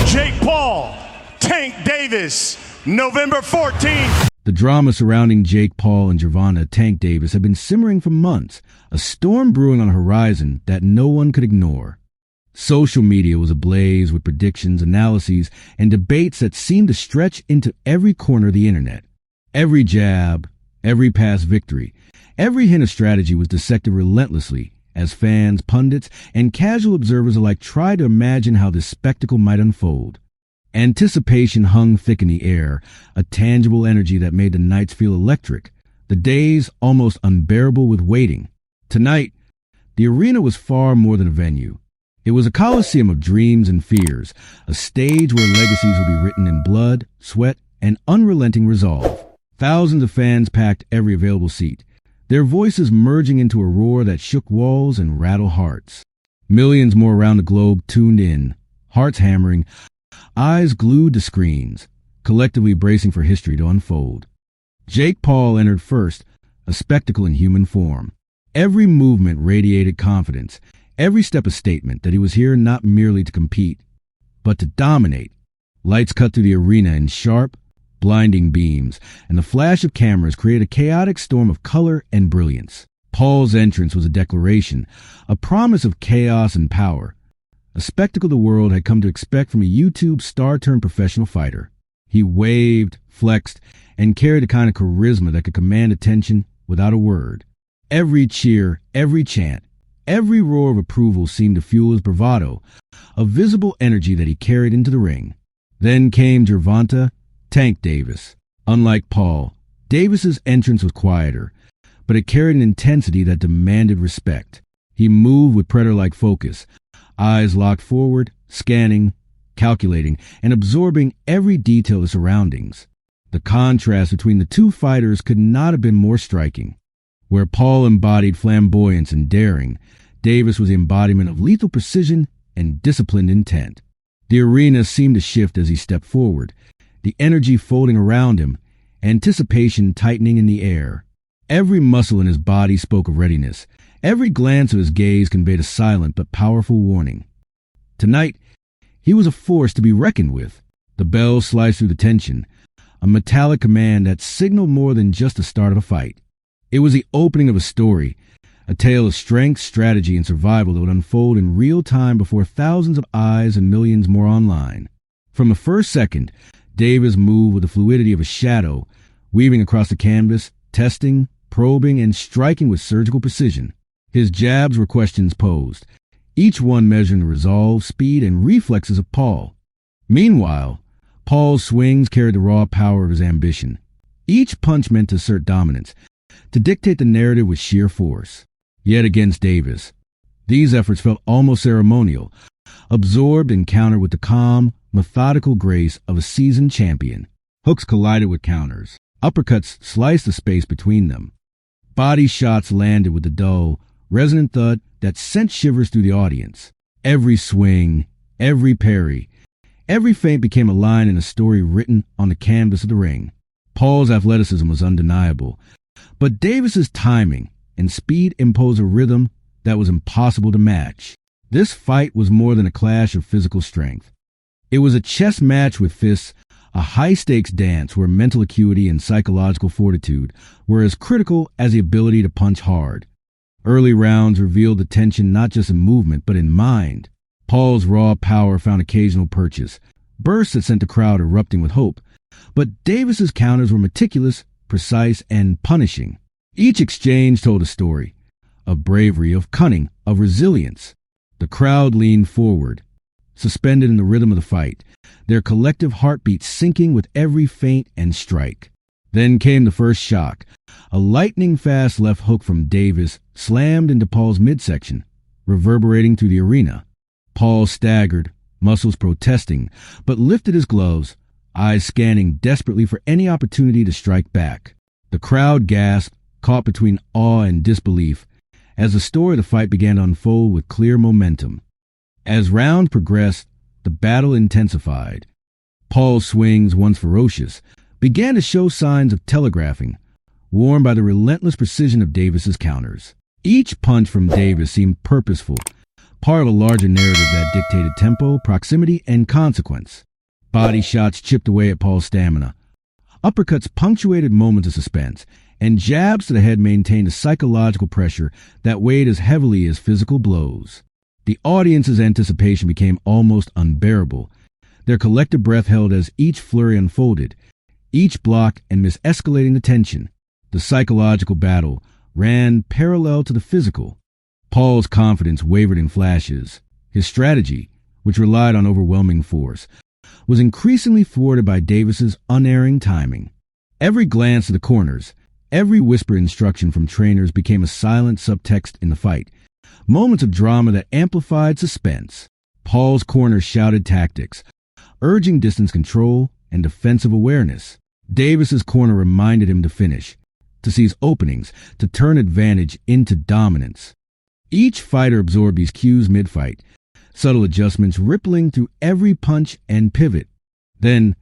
Jake Paul, Tank Davis, November 14th. The drama surrounding Jake Paul and Gervonta Tank Davis had been simmering for months, a storm brewing on the horizon that no one could ignore. Social media was ablaze with predictions, analyses, and debates that seemed to stretch into every corner of the internet. Every jab, every past victory, every hint of strategy was dissected relentlessly as fans, pundits, and casual observers alike tried to imagine how this spectacle might unfold. Anticipation hung thick in the air, a tangible energy that made the nights feel electric, the days almost unbearable with waiting. Tonight, the arena was far more than a venue. It was a coliseum of dreams and fears, a stage where legacies would be written in blood, sweat, and unrelenting resolve. Thousands of fans packed every available seat, their voices merging into a roar that shook walls and rattled hearts. Millions more around the globe tuned in, hearts hammering, eyes glued to screens, collectively bracing for history to unfold. Jake Paul entered first, a spectacle in human form. Every movement radiated confidence, every step a statement that he was here not merely to compete, but to dominate. Lights cut through the arena in sharp, blinding beams, and the flash of cameras created a chaotic storm of color and brilliance. Paul's entrance was a declaration, a promise of chaos and power, a spectacle the world had come to expect from a YouTube star-turned-professional fighter. He waved, flexed, and carried a kind of charisma that could command attention without a word. Every cheer, every chant, every roar of approval seemed to fuel his bravado, a visible energy that he carried into the ring. Then came Gervonta Tank Davis. Unlike Paul, Davis's entrance was quieter, but it carried an intensity that demanded respect. He moved with predator-like focus, eyes locked forward, scanning, calculating, and absorbing every detail of the surroundings. The contrast between the two fighters could not have been more striking. Where Paul embodied flamboyance and daring, Davis was the embodiment of lethal precision and disciplined intent. The arena seemed to shift as he stepped forward, the energy folding around him, anticipation tightening in the air. Every muscle in his body spoke of readiness. Every glance of his gaze conveyed a silent but powerful warning. Tonight, he was a force to be reckoned with. The bell sliced through the tension, a metallic command that signaled more than just the start of a fight. It was the opening of a story, a tale of strength, strategy, and survival that would unfold in real time before thousands of eyes and millions more online. From the first second, Davis moved with the fluidity of a shadow, weaving across the canvas, testing, probing, and striking with surgical precision. His jabs were questions posed, each one measuring the resolve, speed, and reflexes of Paul. Meanwhile, Paul's swings carried the raw power of his ambition. Each punch meant to assert dominance, to dictate the narrative with sheer force. Yet against Davis, these efforts felt almost ceremonial, absorbed and countered with the calm, methodical grace of a seasoned champion. Hooks collided with counters. Uppercuts sliced the space between them. Body shots landed with the dull, resonant thud that sent shivers through the audience. Every swing, every parry, every feint became a line in a story written on the canvas of the ring. Paul's athleticism was undeniable, but Davis's timing and speed imposed a rhythm that was impossible to match. This fight was more than a clash of physical strength. It was a chess match with fists, a high-stakes dance where mental acuity and psychological fortitude were as critical as the ability to punch hard. Early rounds revealed the tension not just in movement, but in mind. Paul's raw power found occasional purchase, bursts that sent the crowd erupting with hope. But Davis's counters were meticulous, precise, and punishing. Each exchange told a story of bravery, of cunning, of resilience. The crowd leaned forward, suspended in the rhythm of the fight, their collective heartbeat syncing with every feint and strike. Then came the first shock. A lightning-fast left hook from Davis slammed into Paul's midsection, reverberating through the arena. Paul staggered, muscles protesting, but lifted his gloves, eyes scanning desperately for any opportunity to strike back. The crowd gasped, caught between awe and disbelief, as the story of the fight began to unfold with clear momentum. As rounds progressed, the battle intensified. Paul's swings, once ferocious, began to show signs of telegraphing, warned by the relentless precision of Davis's counters. Each punch from Davis seemed purposeful, part of a larger narrative that dictated tempo, proximity, and consequence. Body shots chipped away at Paul's stamina. Uppercuts punctuated moments of suspense, and jabs to the head maintained a psychological pressure that weighed as heavily as physical blows. The audience's anticipation became almost unbearable. Their collective breath held as each flurry unfolded, each block and miss escalating the tension. The psychological battle ran parallel to the physical. Paul's confidence wavered in flashes. His strategy, which relied on overwhelming force, was increasingly thwarted by Davis's unerring timing. Every glance to the corners, every whispered instruction from trainers became a silent subtext in the fight, moments of drama that amplified suspense. Paul's corner shouted tactics, urging distance control and defensive awareness. Davis's corner reminded him to finish, to seize openings, to turn advantage into dominance. Each fighter absorbed these cues mid-fight, subtle adjustments rippling through every punch and pivot. Then,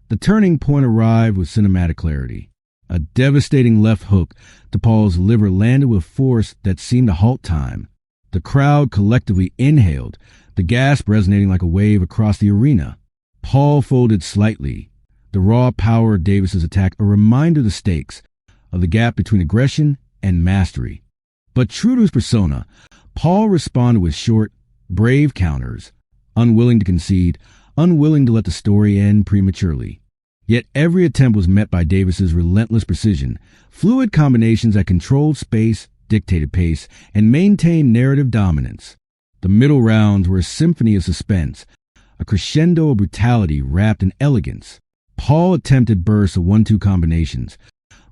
the turning point arrived with cinematic clarity. A devastating left hook to Paul's liver landed with force that seemed to halt time. The crowd collectively inhaled, the gasp resonating like a wave across the arena. Paul folded slightly, the raw power of Davis's attack a reminder of the stakes, of the gap between aggression and mastery. But true to his persona, Paul responded with short, brave counters, unwilling to concede, unwilling to let the story end prematurely. Yet every attempt was met by Davis's relentless precision, fluid combinations that controlled space, dictated pace, and maintained narrative dominance. The middle rounds were a symphony of suspense, a crescendo of brutality wrapped in elegance. Paul attempted bursts of 1-2 combinations,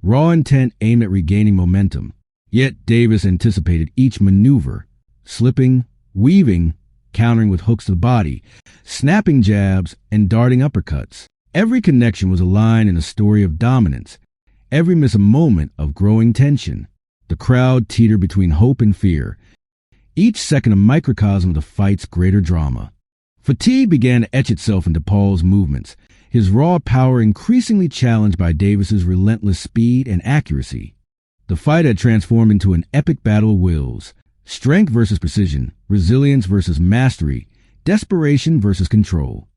raw intent aimed at regaining momentum. Yet Davis anticipated each maneuver, slipping, weaving, countering with hooks to the body, snapping jabs, and darting uppercuts. Every connection was a line in a story of dominance, every miss a moment of growing tension. The crowd teetered between hope and fear, each second a microcosm of the fight's greater drama. Fatigue began to etch itself into Paul's movements, his raw power increasingly challenged by Davis's relentless speed and accuracy. The fight had transformed into an epic battle of wills, strength versus precision, resilience versus mastery, desperation versus control.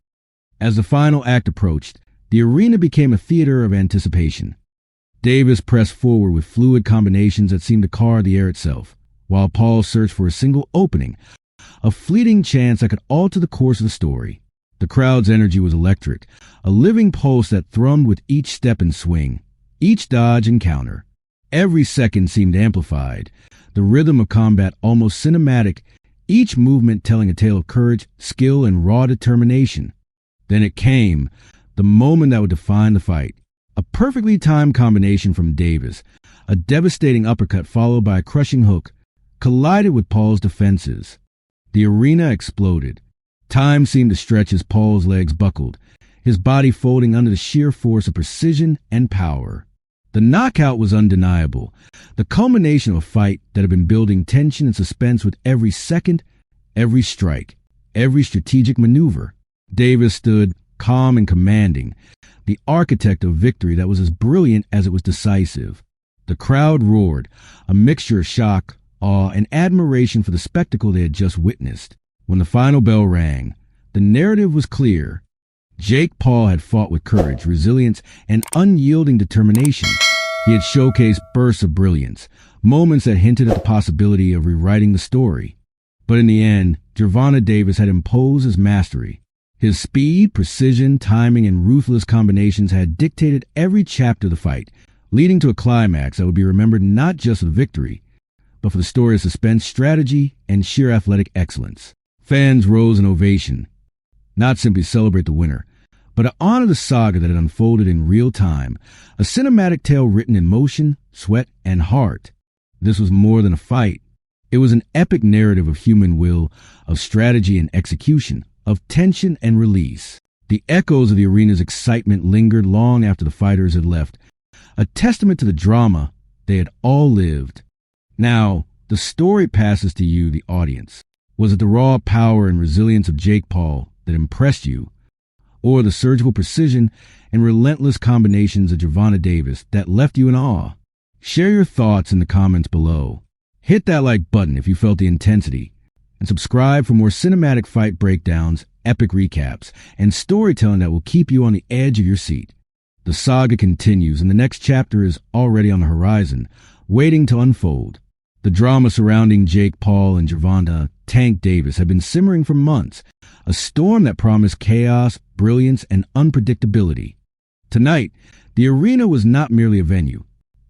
As the final act approached, the arena became a theater of anticipation. Davis pressed forward with fluid combinations that seemed to carve the air itself, while Paul searched for a single opening, a fleeting chance that could alter the course of the story. The crowd's energy was electric, a living pulse that thrummed with each step and swing, each dodge and counter. Every second seemed amplified, the rhythm of combat almost cinematic, each movement telling a tale of courage, skill, and raw determination. Then it came, the moment that would define the fight. A perfectly timed combination from Davis, a devastating uppercut followed by a crushing hook, collided with Paul's defenses. The arena exploded. Time seemed to stretch as Paul's legs buckled, his body folding under the sheer force of precision and power. The knockout was undeniable, the culmination of a fight that had been building tension and suspense with every second, every strike, every strategic maneuver. Davis stood calm and commanding, the architect of victory that was as brilliant as it was decisive. The crowd roared, a mixture of shock, awe, and admiration for the spectacle they had just witnessed. When the final bell rang, the narrative was clear. Jake Paul had fought with courage, resilience, and unyielding determination. He had showcased bursts of brilliance, moments that hinted at the possibility of rewriting the story. But in the end, Gervonta Davis had imposed his mastery. His speed, precision, timing, and ruthless combinations had dictated every chapter of the fight, leading to a climax that would be remembered not just for the victory, but for the story of suspense, strategy, and sheer athletic excellence. Fans rose in ovation, not simply to celebrate the winner, but to honor the saga that had unfolded in real time, a cinematic tale written in motion, sweat, and heart. This was more than a fight. It was an epic narrative of human will, of strategy and execution, of tension and release. The echoes of the arena's excitement lingered long after the fighters had left, a testament to the drama they had all lived. Now, the story passes to you, the audience. Was it the raw power and resilience of Jake Paul that impressed you, or the surgical precision and relentless combinations of Gervonta Davis that left you in awe? Share your thoughts in the comments below. Hit that like button if you felt the intensity, and subscribe for more cinematic fight breakdowns, epic recaps, and storytelling that will keep you on the edge of your seat. The saga continues, and the next chapter is already on the horizon, waiting to unfold. The drama surrounding Jake Paul and Gervonta Tank Davis had been simmering for months, a storm that promised chaos, brilliance, and unpredictability. Tonight, the arena was not merely a venue.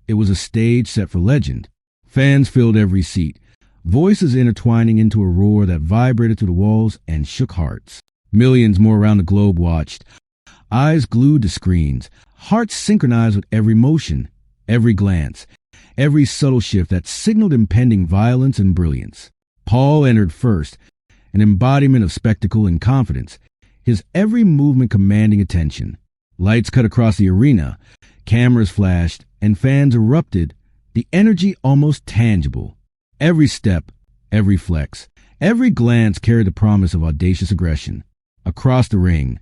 It was a stage set for legend. Fans filled every seat, voices intertwining into a roar that vibrated through the walls and shook hearts. Millions more around the globe watched, eyes glued to screens, hearts synchronized with every motion, every glance, every subtle shift that signaled impending violence and brilliance. Paul entered first, an embodiment of spectacle and confidence, his every movement commanding attention. Lights cut across the arena, cameras flashed, and fans erupted, the energy almost tangible. Every step, every flex, every glance carried the promise of audacious aggression. Across the ring,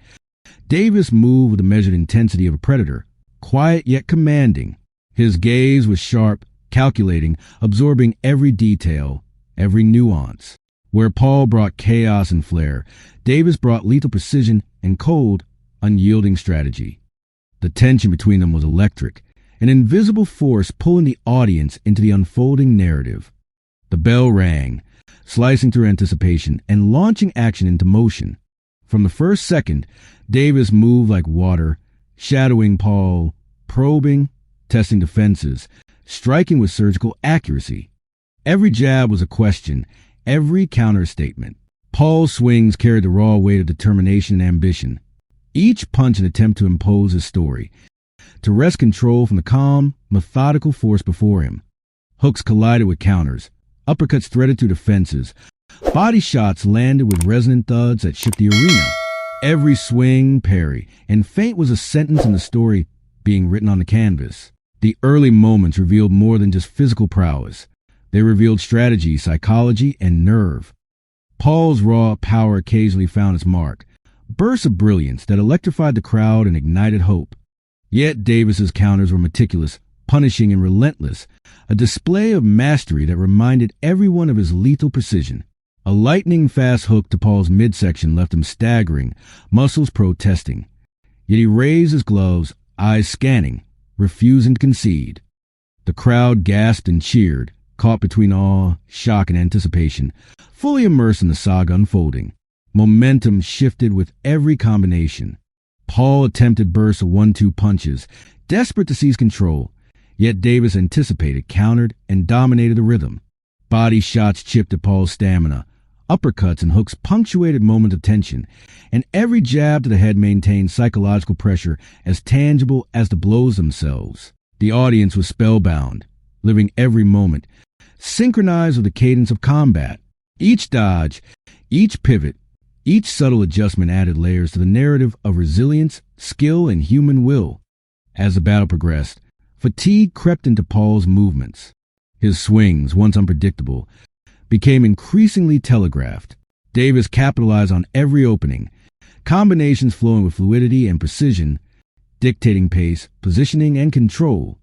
Davis moved with the measured intensity of a predator, quiet yet commanding. His gaze was sharp, calculating, absorbing every detail, every nuance. Where Paul brought chaos and flair, Davis brought lethal precision and cold, unyielding strategy. The tension between them was electric, an invisible force pulling the audience into the unfolding narrative. The bell rang, slicing through anticipation and launching action into motion. From the first second, Davis moved like water, shadowing Paul, probing, testing defenses, striking with surgical accuracy. Every jab was a question, every counter a statement. Paul's swings carried the raw weight of determination and ambition. Each punch an attempt to impose his story, to wrest control from the calm, methodical force before him. Hooks collided with counters, uppercuts threaded through defenses, body shots landed with resonant thuds that shook the arena. Every swing, parry, and feint was a sentence in the story being written on the canvas. The early moments revealed more than just physical prowess. They revealed strategy, psychology, and nerve. Paul's raw power occasionally found its mark, bursts of brilliance that electrified the crowd and ignited hope. Yet Davis's counters were meticulous, punishing and relentless, a display of mastery that reminded everyone of his lethal precision. A lightning-fast hook to Paul's midsection left him staggering, muscles protesting. Yet he raised his gloves, eyes scanning, refusing to concede. The crowd gasped and cheered, caught between awe, shock, and anticipation, fully immersed in the saga unfolding. Momentum shifted with every combination. Paul attempted bursts of 1-2 punches, desperate to seize control, yet Davis anticipated, countered, and dominated the rhythm. Body shots chipped at Paul's stamina. Uppercuts and hooks punctuated moments of tension, and every jab to the head maintained psychological pressure as tangible as the blows themselves. The audience was spellbound, living every moment, synchronized with the cadence of combat. Each dodge, each pivot, each subtle adjustment added layers to the narrative of resilience, skill, and human will. As the battle progressed, fatigue crept into Paul's movements. His swings, once unpredictable, became increasingly telegraphed. Davis capitalized on every opening, combinations flowing with fluidity and precision, dictating pace, positioning, and control.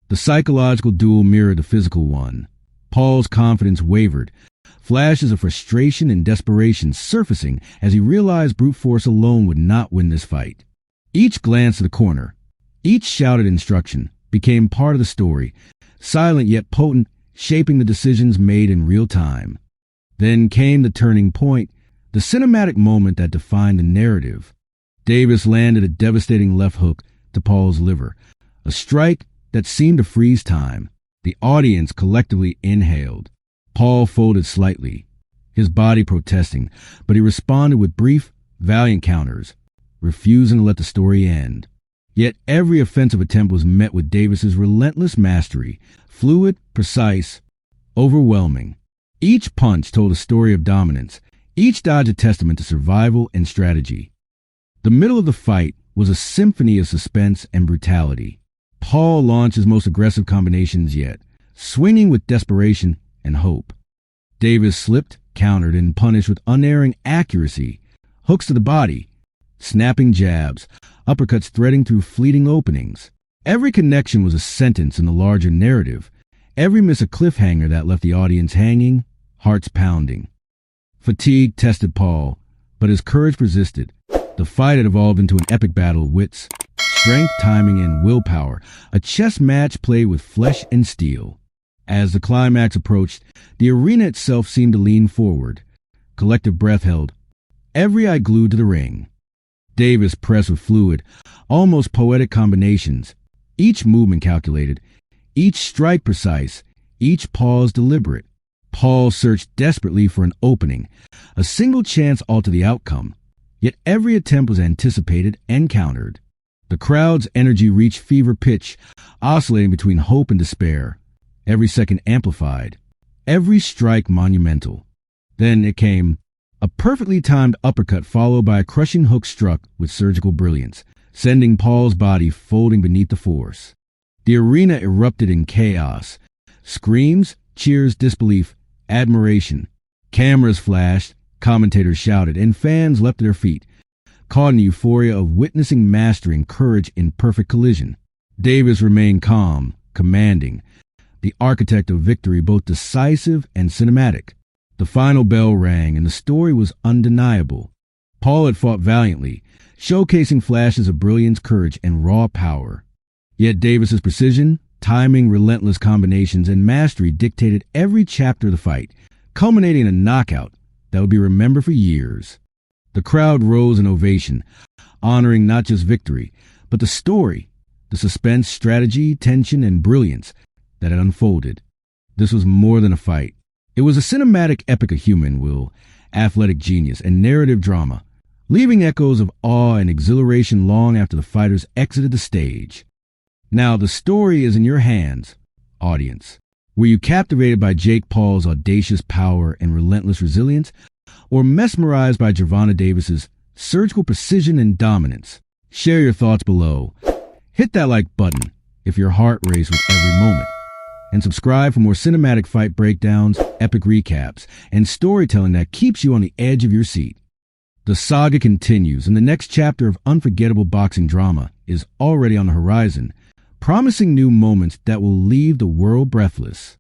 The psychological duel mirrored the physical one. Paul's confidence wavered, flashes of frustration and desperation surfacing as he realized brute force alone would not win this fight. Each glance to the corner, each shouted instruction, became part of the story, silent yet potent, shaping the decisions made in real time. Then came the turning point, the cinematic moment that defined the narrative. Davis landed a devastating left hook to Paul's liver, a strike that seemed to freeze time. The audience collectively inhaled. Paul folded slightly, his body protesting, but he responded with brief, valiant counters, refusing to let the story end. Yet every offensive attempt was met with Davis's relentless mastery, fluid, precise, overwhelming. Each punch told a story of dominance, each dodge a testament to survival and strategy. The middle of the fight was a symphony of suspense and brutality. Paul launched his most aggressive combinations yet, swinging with desperation and hope. Davis slipped, countered, and punished with unerring accuracy, hooks to the body, snapping jabs, uppercuts threading through fleeting openings. Every connection was a sentence in the larger narrative, every miss a cliffhanger that left the audience hanging, hearts pounding. Fatigue tested Paul, but his courage persisted. The fight had evolved into an epic battle of wits, strength, timing, and willpower, a chess match played with flesh and steel. As the climax approached, the arena itself seemed to lean forward. Collective breath held, every eye glued to the ring. Davis pressed with fluid, almost poetic combinations, each movement calculated, each strike precise, each pause deliberate. Paul searched desperately for an opening. A single chance altered the outcome, yet every attempt was anticipated and countered. The crowd's energy reached fever pitch, oscillating between hope and despair, every second amplified, every strike monumental. Then it came, a perfectly timed uppercut followed by a crushing hook struck with surgical brilliance, sending Paul's body folding beneath the force. The arena erupted in chaos. Screams, cheers, disbelief, admiration. Cameras flashed, commentators shouted, and fans leapt to their feet, caught in the euphoria of witnessing mastery and courage in perfect collision. Davis remained calm, commanding, the architect of victory, both decisive and cinematic. The final bell rang, and the story was undeniable. Paul had fought valiantly, showcasing flashes of brilliance, courage, and raw power. Yet Davis's precision, timing, relentless combinations, and mastery dictated every chapter of the fight, culminating in a knockout that would be remembered for years. The crowd rose in ovation, honoring not just victory, but the story, the suspense, strategy, tension, and brilliance that had unfolded. This was more than a fight. It was a cinematic epic of human will, athletic genius, and narrative drama, leaving echoes of awe and exhilaration long after the fighters exited the stage. Now the story is in your hands, audience. Were you captivated by Jake Paul's audacious power and relentless resilience, or mesmerized by Gervonta Davis's surgical precision and dominance? Share your thoughts below. Hit that like button if your heart raced with every moment. And subscribe for more cinematic fight breakdowns, epic recaps, and storytelling that keeps you on the edge of your seat. The saga continues, and the next chapter of unforgettable boxing drama is already on the horizon, promising new moments that will leave the world breathless.